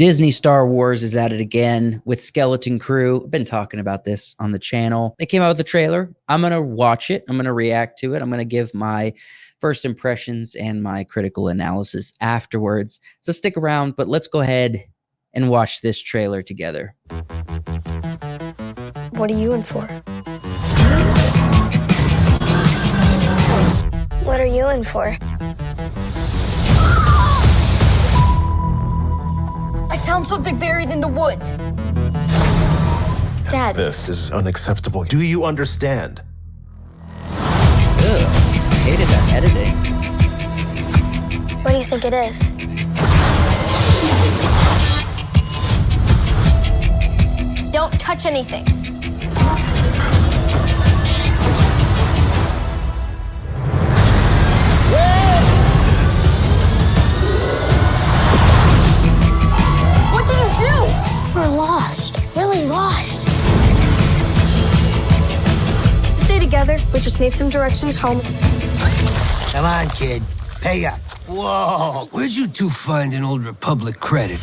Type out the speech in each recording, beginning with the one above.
Disney Star Wars is at it again with Skeleton Crew. I've been talking about this on the channel. They came out with a trailer. I'm going to watch it. I'm going to react to it. I'm going to give my first impressions and my critical analysis afterwards. So stick around, but let's go ahead and watch this trailer together. What are you in for? What are you in for? I found something buried in the woods. Dad. This is unacceptable. Do you understand? Ugh, hated that editing. What do you think it is? Don't touch anything. What did you do? We're lost. Really lost. Stay together. We just need some directions home. Come on, kid. Pay up. Whoa. Where'd you two find an Old Republic credit?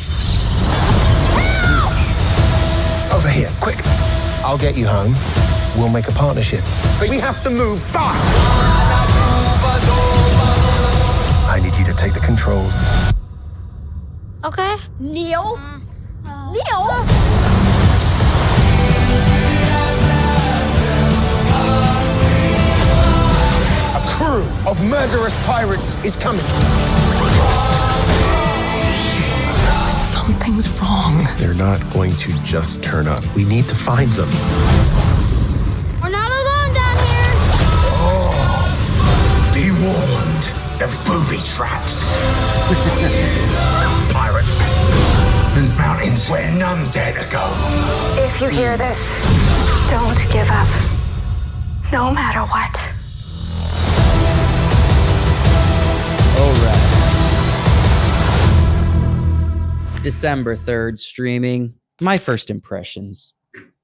Over here, quick. I'll get you home. We'll make a partnership. But we have to move fast. I need you to take the controls. Okay. Neil? Neil? A crew of murderous pirates is coming. Something's wrong. They're not going to just turn up. We need to find them. We're not alone down here. Be warned. They're booby traps. Pirates. And mountains where none dare to go. If you hear this, don't give up. No matter what. All right. December 3rd streaming. My first impressions.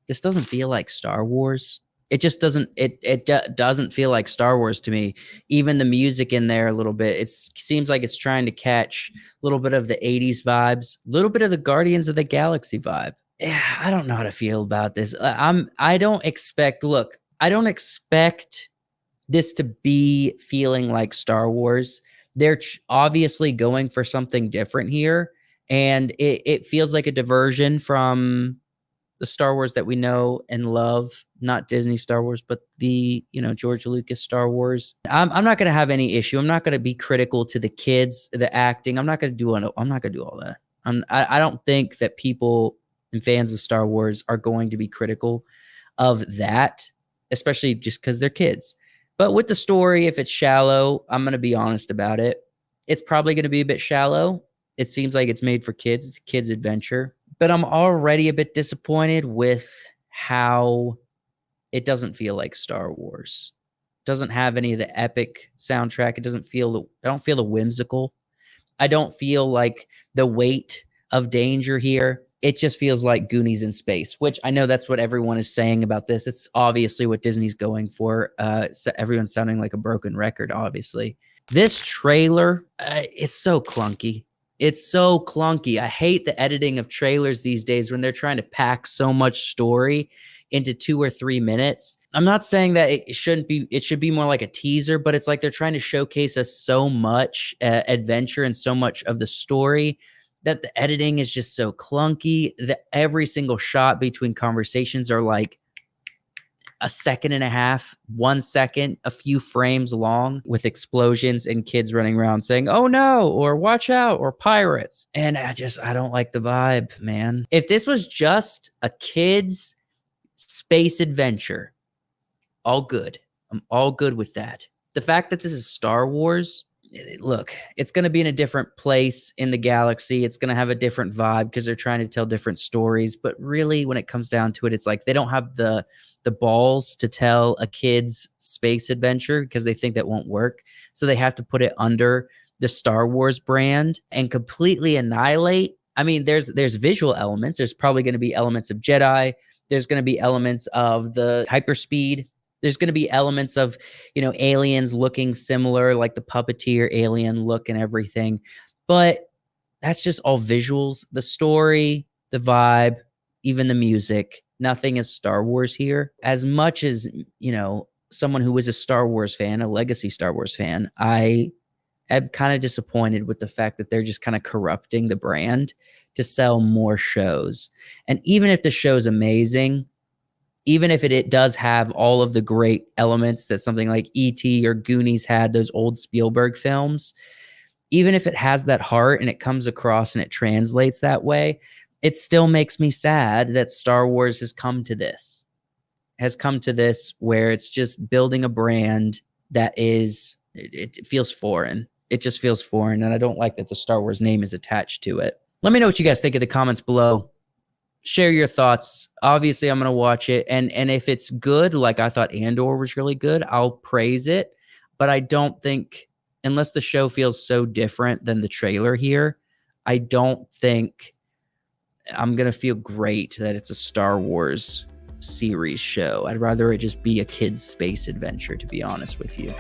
This doesn't feel like Star Wars. It just doesn't. It doesn't feel like Star Wars to me. Even the music in there a little bit. It seems like it's trying to catch a little bit of the 80s vibes, a little bit of the Guardians of the Galaxy vibe. Yeah, I don't know how to feel about this. I don't expect. Look, I don't expect this to be feeling like Star Wars. They're obviously going for something different here, and it feels like a diversion from the Star Wars that we know and love, not Disney Star Wars, but the, George Lucas Star Wars. I'm not going to have any issue. I'm not going to be critical to the kids, the acting. I'm not going to do all that. I don't think that people and fans of Star Wars are going to be critical of that, especially just because they're kids. But with the story, if it's shallow, I'm going to be honest about it. It's probably going to be a bit shallow. It seems like it's made for kids. It's a kid's adventure. But I'm already a bit disappointed with how it doesn't feel like Star Wars. It doesn't have any of the epic soundtrack. It doesn't feel I don't feel the whimsical. I don't feel like the weight of danger here. It just feels like Goonies in space, which I know that's what everyone is saying about this. It's obviously what Disney's going for. So everyone's sounding like a broken record, obviously. This trailer, it's so clunky. It's so clunky. I hate the editing of trailers these days when they're trying to pack so much story into 2 or 3 minutes. I'm not saying that it shouldn't be, it should be more like a teaser, but it's like they're trying to showcase us so much adventure and so much of the story that the editing is just so clunky that every single shot between conversations are like a second and a half, 1 second, a few frames long with explosions and kids running around saying, "Oh no," or "Watch out," or "Pirates." And I don't like the vibe, man. If this was just a kid's space adventure, all good. I'm all good with that. The fact that this is Star Wars, look, it's going to be in a different place in the galaxy. It's going to have a different vibe because they're trying to tell different stories. But really, when it comes down to it, it's like they don't have the balls to tell a kid's space adventure because they think that won't work. So they have to put it under the Star Wars brand and completely annihilate. I mean, there's visual elements. There's probably going to be elements of Jedi. There's going to be elements of the hyperspeed. There's going to be elements of, aliens looking similar, like the puppeteer alien look and everything. But that's just all visuals. The story, the vibe, even the music, nothing is Star Wars here. As much as, you know, someone who was a Star Wars fan, a legacy Star Wars fan, I am kind of disappointed with the fact that they're just kind of corrupting the brand to sell more shows. And even if the show's amazing, even if it does have all of the great elements that something like E.T. or Goonies had, those old Spielberg films, even if it has that heart and it comes across and it translates that way, it still makes me sad that Star Wars has come to this where it's just building a brand that is, it feels foreign. It just feels foreign. And I don't like that the Star Wars name is attached to it. Let me know what you guys think in the comments below. Share your thoughts. Obviously, I'm going to watch it. And if it's good, like I thought Andor was really good, I'll praise it. But I don't think, unless the show feels so different than the trailer here, I don't think I'm going to feel great that it's a Star Wars series show. I'd rather it just be a kid's space adventure, to be honest with you.